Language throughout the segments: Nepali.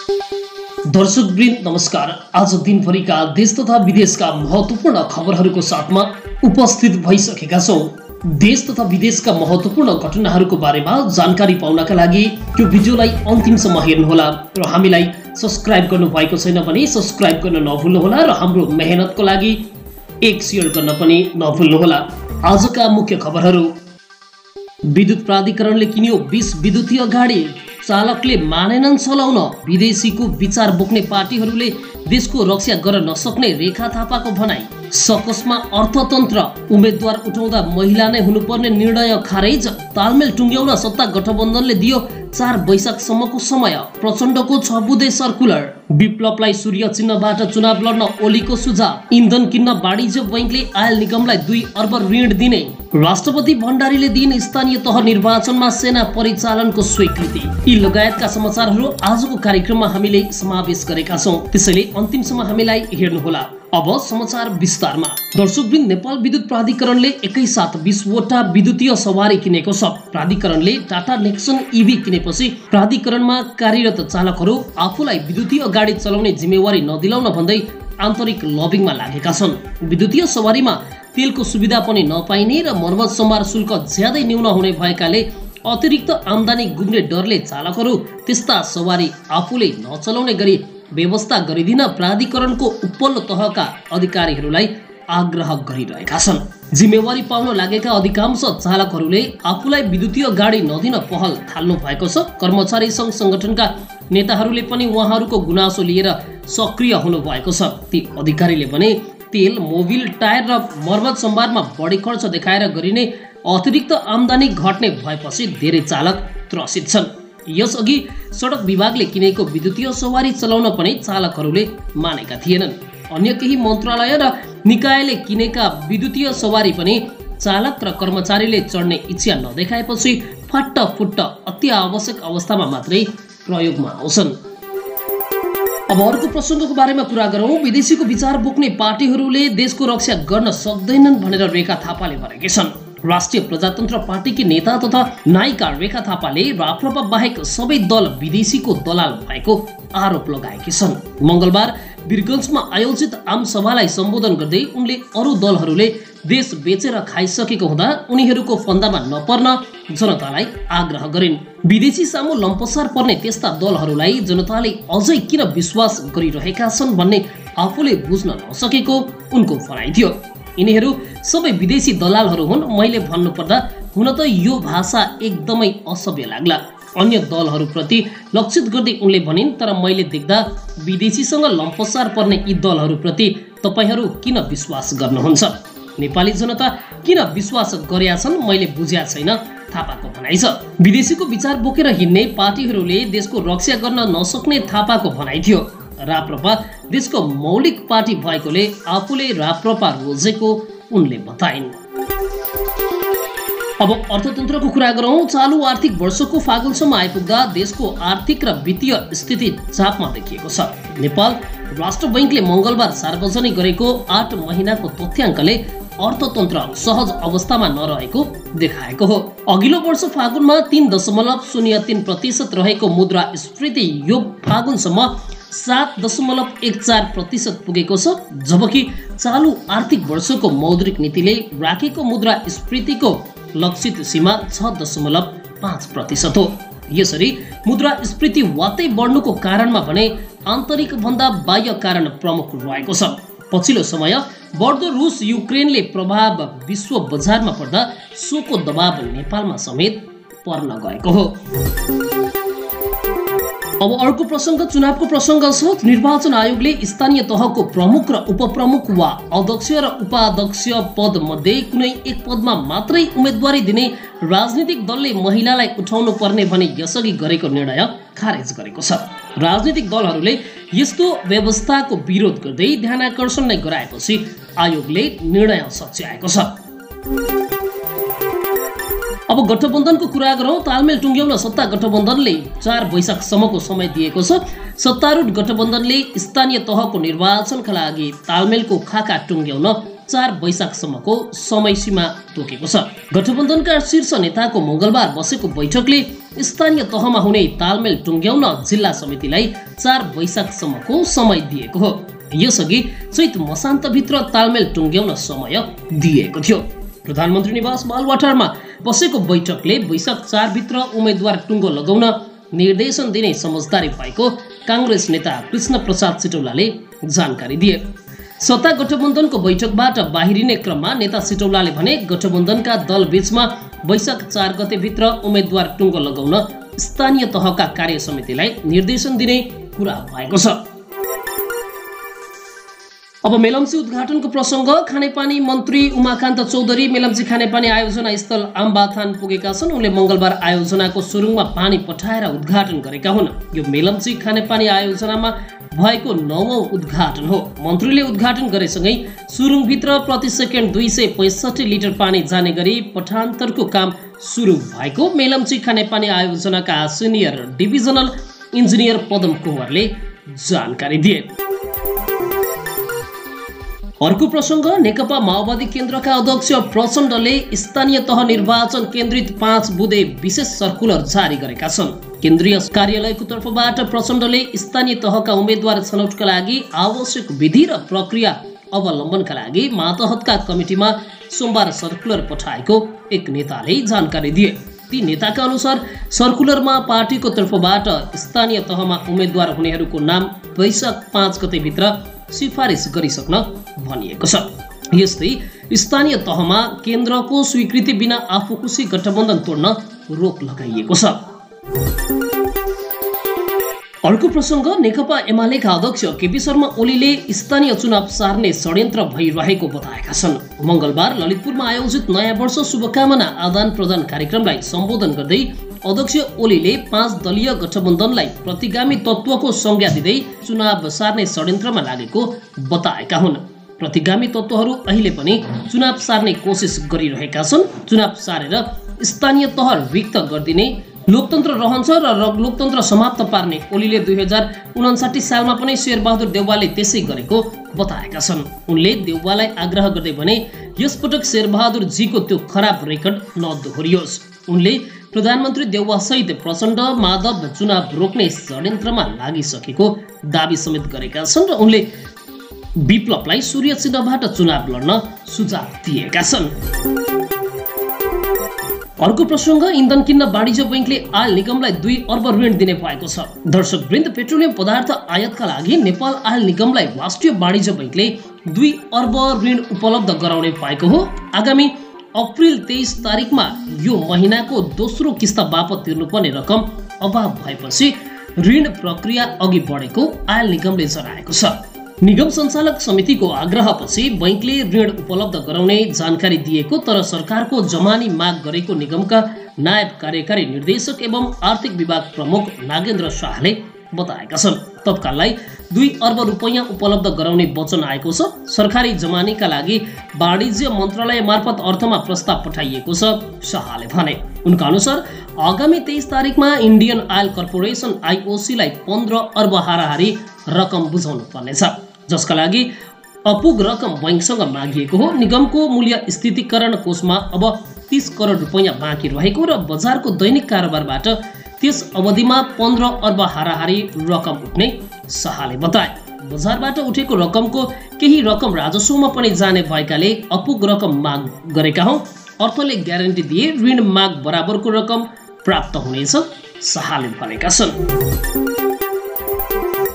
दर्शकवृन्द नमस्कार। आज दिनभरिका देश तथा विदेशका महत्त्वपूर्ण खबरहरूको साथमा उपस्थित भइसकेका छौं। देश तथा विदेशका महत्त्वपूर्ण घटनाहरूको बारेमा जानकारी पाउनका लागि यो भिडियोलाई अन्तिमसम्म हेर्नुहोला र हामीलाई सब्स्क्राइब गर्नु भएको छैन भने सब्स्क्राइब गर्न नभुल्नुहोला र हाम्रो मेहनतको लागि एक शेयर गर्न पनि नभुल्नुहोला। आजका मुख्य खबरहरू। विद्युत प्राधिकरणले किन्यो 20 विद्युतीय गाडी, चालकले मानेनन् चलाउन। विदेशीको विचार बोक्ने पार्टीहरूले देशको रक्षा गर्न नसक्ने रेखा थापाको भनाई। सकसमा अर्थतन्त्र, उम्मेद्वार उठाउँदा महिला नै हुनुपर्ने निर्णय खारेज। तालमेल टुङ्ग्याउन सत्ता गठबन्धनले दियो 4 वैशाखसम्मको समय। प्रचण्डको 6 बुँदे सर्कुलर। विप्लवलाई सूर्य चिन्हबाट चुनाव लड्न ओलीको सुझाव। इन्धन किन्न वाणिज्य बैंकले आयल निगमलाई 2 अर्ब ऋण दिने। राष्ट्रपति भण्डारीले दिन स्थानीय तह निर्वाचनमा सेना परिचालनको स्वीकृति। यी लगायतका समाचारहरू आजको कार्यक्रममा हामीले समावेश गरेका छौं, त्यसैले अन्तिमसम्म हामीलाई हेर्नुहोला। अब समाचार विस्तारमा। दर्शकवृन्द, नेपाल विद्युत प्राधिकरणले एकैसाथ 20 वटा विद्युतीय सवारी किनेको छ। प्राधिकरणले टाटा नेक्सन इभी किनेपछि प्राधिकरणमा कार्यरत चालकहरू आफूलाई विद्युतीय गाडी चलाउने जिम्मेवारी नदिलाउन भन्दै आन्तरिक लबिङमा लागेका छन्। विद्युतीय सवारीमा तेलको सुविधा पनि नपाइने र मर्मत सम्भार शुल्क ज्यादै न्यून हुने भएकाले अतिरिक्त आम्दानी गुम्ने डरले चालकहरू त्यस्ता सवारी आफूले नचलाउने गरी व्यवस्था गरिदिन प्राधिकरणको उपल्लो तहका अधिकारीहरूलाई आग्रह गरिरहेका छन्। जिम्मेवारी पाउन लागेका अधिकांश चालकहरूले आफूलाई विद्युतीय गाडी नदिन पहल थाल्नु भएको छ। कर्मचारी संघ संगठनका नेताहरूले पनि उहाँहरूको गुनासो लिएर सक्रिय हुनु भएको छ। ती अधिकारीले भने तेल, मोबिल, टायर र मर्मत सम्भारमा बढी खर्च देखाएर गरिने अतिरिक्त आम्दानी घट्ने भएपछि धेरै चालक त्रसित छन्। यसअघि सडक विभागले किनेको विद्युतीय सवारी चलाउन पनि चालकहरूले मानेका थिएनन्। अन्य केही मन्त्रालय र निकायले किनेका विद्युतीय सवारी पनि चालक र कर्मचारीले चढ्ने इच्छा नदेखाएपछि फट्टफुट्ट अति आवश्यक अवस्थामा मात्रै प्रयोगमा आउँछन्। अब अर्को प्रसङ्गको बारेमा कुरा गरौँ। विदेशीको विचार बोक्ने पार्टीहरूले देशको रक्षा गर्न सक्दैनन् भनेर रेखा थापाले भनेकी छन्। राष्ट्रिय प्रजातन्त्र पार्टीकी नेता तथा नायिका रेखा थापाले राप्रपा बाहेक सबै दल विदेशीको दलाल भएको आरोप लगाएकी छन्। मंगलबार वीरगञ्जमा आयोजित आम सभालाई सम्बोधन गर्दै उनले अरू दलहरूले देश बेचेर खाइसकेको हुँदा उनीहरूको फन्दामा नपर्न जनतालाई आग्रह गरिन्। विदेशी सामु लम्पसार पर्ने त्यस्ता दलहरूलाई जनताले अझै किन विश्वास गरिरहेका छन् भन्ने आफूले बुझ्न नसकेको उनको भनाइ थियो। यिनीहरू सबै विदेशी दलालहरू हुन्। मैले भन्नुपर्दा हुन त यो भाषा एकदमै असभ्य लाग्ला। अन्य दलहरूप्रति लक्षित गर्दै उनले भनिन्, तर मैले देख्दा विदेशीसँग लम्पसार पर्ने यी दलहरूप्रति तपाईहरू किन विश्वास गर्नुहुन्छ? नेपाली जनता किन विश्वास गरेका छन् मैले बुझ्या छैन, थापाको भनाइ छ। विदेशीको विचार बोकेर हिँड्ने पार्टीहरूले देशको रक्षा गर्न नसक्ने थापाको भनाइ थियो। राप्रपा देशको मौलिक पार्टी भएकोले आफूले राप्रपा रोजेको उनले बताइन्। अब अर्थतन्त्रको कुरा गरौँ। चालु आर्थिक वर्षको फागुनसम्म आइपुग्दा देशको आर्थिक र वित्तीय स्थिति चापमा देखिएको छ। नेपाल राष्ट्र बैंकले मंगलबार सार्वजनिक गरेको 8 महिनाको तथ्याङ्कले अर्थतन्त्र सहज अवस्थामा नरहेको देखाएको हो। अघिल्लो वर्ष फागुनमा 3.03% रहेको मुद्रास्फीति यो फागुनसम्म 7.14% पुगेको छ, जबकि चालु आर्थिक वर्षको मौद्रिक नीतिले राखेको मुद्रास्फीतिको लक्षित सीमा 6.5% हो। यसरी मुद्रास्फीति वात्तै बढ्नुको कारणमा भने आन्तरिक भन्दा बाह्य कारण प्रमुख रहेको छ। पछिल्लो समय बढ्दो रुस युक्रेनले प्रभाव विश्व बजारमा पर्दा सोको दबाव नेपालमा समेत पर्न गएको हो। अब अर्को प्रसङ्ग चुनावको प्रसङ्ग छ। निर्वाचन आयोगले स्थानीय तहको प्रमुख र उपप्रमुख वा अध्यक्ष र उपाध्यक्ष पद मध्ये कुनै एक पदमा मात्रै उम्मेदवारी दिने राजनीतिक दलले महिलालाई उठाउनु पर्ने भने यसअघि गरेको निर्णय खारेज गरेको छ। राजनीतिक दलहरूले यस्तो व्यवस्थाको विरोध गर्दै ध्यानाकर्षण नै गराएपछि आयोगले निर्णय सच्याएको छ। अब गठबन्धनको कुरा गरौँ। तालमेल टुङ्ग्याउन सत्ता गठबन्धनले 4 वैशाखसम्मको समय दिएको छ। सत्तारूढ गठबन्धनले स्थानीय तहको निर्वाचनका लागि तालमेलको खाका टुङ्ग्याउन 4 वैशाखसम्मको समय सीमा तोकेको छ। गठबन्धनका शीर्ष नेताको मंगलबार बसेको बैठकले स्थानीय तहमा हुने तालमेल टुङ्ग्याउन जिल्ला समितिलाई 4 वैशाखसम्मको समय दिएको हो। यसअघि चैत मसान्तभित्र तालमेल टुङ्ग्याउन समय दिएको थियो। प्रधानमन्त्री निवास बालुवाटारमा बसेको बैठकले वैशाख 4 भित्र उम्मेदवार टुङ्गो लगाउन निर्देशन दिने समझदारी भएको काङ्ग्रेस नेता कृष्ण प्रसाद सिटौलाले जानकारी दिए। सत्ता गठबन्धनको बैठकबाट बाहिरिने क्रममा नेता सिटौलाले भने गठबन्धनका दल बीचमा वैशाख 4 गते भित्र उम्मेदवार टुङ्गो लगाउन स्थानीय तहका कार्य समितिलाई निर्देशन दिने कुरा भएको छ। अब मेलम्ची उद्घाटनको प्रसङ्ग। खानेपानी मन्त्री उमाकान्त चौधरी मेलम्ची खानेपानी आयोजना स्थल आम्बाथान पुगेका छन्। उनले मङ्गलबार आयोजनाको सुरुङमा पानी पठाएर उद्घाटन गरेका हुन्। यो मेलम्ची खानेपानी आयोजनामा भएको 9औं उद्घाटन हो। मन्त्रीले उद्घाटन गरेसँगै सुरुङभित्र प्रति सेकेन्ड 265 लिटर पानी जाने गरी पठान्तरको काम सुरु भएको मेलम्ची खानेपानी आयोजनाका सिनियर डिभिजनल इन्जिनियर पदम कुँवरले जानकारी दिए। अर्को प्रसङ्ग। नेकपा माओवादी केन्द्रका अध्यक्ष प्रचण्डले स्थानीय तह निर्वाचन केन्द्रित 5 बुँदे विशेष सर्कुलर जारी गरेका छन्। केन्द्रीय कार्यालयको तर्फबाट प्रचण्डले स्थानीय तहका उम्मेद्वार छनौटका लागि आवश्यक विधि र प्रक्रिया अवलम्बनका लागि मातहतका कमिटीमा सोमबार सर्कुलर पठाएको एक नेताले जानकारी दिए। ती नेताका अनुसार सर्कुलरमा पार्टीको तर्फबाट स्थानीय तहमा उम्मेद्वार हुनेहरूको नाम वैशाख 5 गते भित्र सिफारिस गरिसक्न भनिएको छ। यस्तै स्थानीय तहमा केन्द्रको स्वीकृति बिना आफू खुसी गठबन्धन तोड्न रोक लगाइएको छ। अर्को प्रसङ्ग। नेकपा एमालेका अध्यक्ष केपी शर्मा ओलीले स्थानीय चुनाव सार्ने षड्यन्त्र भइरहेको बताएका छन्। मङ्गलबार ललितपुरमा आयोजित नयाँ वर्ष शुभकामना आदान प्रदान कार्यक्रमलाई सम्बोधन गर्दै अध्यक्ष ओलीले 5 दलीय गठबन्धनलाई प्रतिगामी तत्त्वको संज्ञा दिँदै चुनाव सार्ने षड्यन्त्रमा लागेको बताएका हुन्। प्रतिगामी तत्त्वहरू अहिले पनि चुनाव सार्ने कोसिस गरिरहेका छन्। चुनाव सारेर स्थानीय तह रिक्त गरिदिने लोकतन्त्र रहन्छ र लोकतन्त्र समाप्त पार्ने ओलीले 2059 सालमा पनि शेरबहादुर देउवाले त्यसै गरेको बताएका छन्। उनले देउवालाई आग्रह गर्दै भने यसपटक शेरबहादुर जीको त्यो खराब रेकर्ड नदोहोरियोस्। उनले प्रधानमन्त्री देउवासहित प्रचण्ड माधव चुनाव रोक्ने षड्यन्त्रमा लागिसकेको दाबी समेत गरेका छन् र उनले विप्लवलाई सूर्य चिन्हबाट चुनाव लड्न सुझाव दिएका छन्। अर्को प्रसङ्ग। इन्धन किन्न वाणिज्य बैङ्कले आयल निगमलाई 2 अर्ब ऋण दिने भएको छ। दर्शकवृन्द, पेट्रोलियम पदार्थ आयातका लागि नेपाल आयल निगमलाई राष्ट्रिय वाणिज्य बैङ्कले 2 अर्ब ऋण उपलब्ध गराउने भएको हो। आगामी अप्रिल 23 तारिकमा यो महिनाको दोस्रो किस्ता बापत तिर्नुपर्ने रकम अभाव भएपछि ऋण प्रक्रिया अघि बढेको आयल निगमले जनाएको छ। निगम सञ्चालक समितिको आग्रहपछि बैङ्कले ऋण उपलब्ध गराउने जानकारी दिएको, तर सरकारको जमानी माग गरेको निगमका नायब कार्यकारी निर्देशक एवं आर्थिक विभाग प्रमुख नागेन्द्र शाहले बताएका छन्। तत्काललाई 2 अर्ब रुपैयाँ उपलब्ध गराउने वचन आएको छ। सरकारी जमानीका लागि वाणिज्य मन्त्रालय मार्फत अर्थमा प्रस्ताव पठाइएको छ, शाहले भने। उनका अनुसार आगामी 23 तारिकमा इन्डियन आयल कर्पोरेसन IOC लाई 15 अर्ब हाराहारी रकम बुझाउनु पर्नेछ, जसका लागि अपुग रकम बैङ्कसँग मागिएको हो। निगमको मूल्य स्थितीकरण कोषमा अब 30 करोड रुपैयाँ बाँकी रहेको र बजारको दैनिक कारोबारबाट त्यस अवधिमा 15 अर्ब हाराहारी रकम उठ्ने शाहले बताए। बजारबाट उठेको रकमको केही रकम राजस्वमा पनि जाने भएकाले अपुग रकम माग गरेका हौं। अर्थले ग्यारेन्टी दिए ऋण माग बराबरको रकम प्राप्त हुनेछ, शाहले भनेका छन्।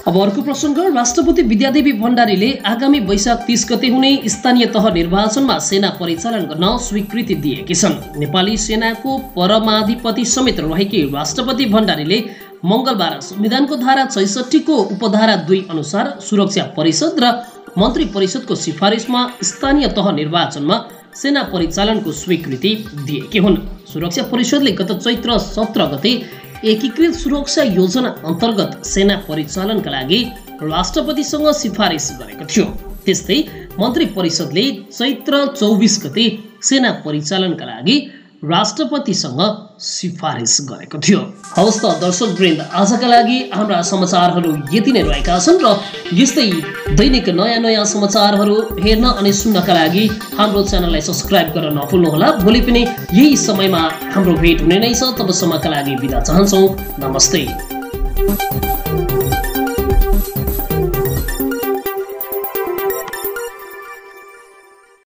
अब अर्को प्रसङ्ग। राष्ट्रपति विद्यादेवी भण्डारीले आगामी वैशाख 30 गते हुने स्थानीय तह निर्वाचनमा सेना परिचालन गर्न स्वीकृति दिएकी छन्। नेपाली सेनाको परमाधिपति समेत रहेकी राष्ट्रपति भण्डारीले मङ्गलबार संविधानको धारा 66 को उपधारा 2 अनुसार सुरक्षा परिषद र मन्त्री परिषदको सिफारिसमा स्थानीय तह निर्वाचनमा सेना परिचालनको स्वीकृति दिएकी हुन्। सुरक्षा परिषदले गत चैत्र 17 गते एकीकृत सुरक्षा योजना अन्तर्गत सेना परिचालनका लागि राष्ट्रपतिसँग सिफारिस गरेको थियो। त्यस्तै मन्त्री परिषदले चैत्र 24 गते सेना परिचालनका लागि राष्ट्रपतिसँग सिफारिस गरेको थियो। हवस् त दर्शकवृन्द, आजका लागि हाम्रा समाचारहरू यति नै रहेका छन् र यस्तै दैनिक नयाँ समाचारहरू हेर्न अनि सुन्नका लागि हाम्रो च्यानललाई सब्स्क्राइब गर्न नभुल्नुहोला। भोलि पनि यही समयमा हाम्रो भेट हुने नै छ। तबसम्मका लागि बिदा चाहन्छौँ। नमस्ते।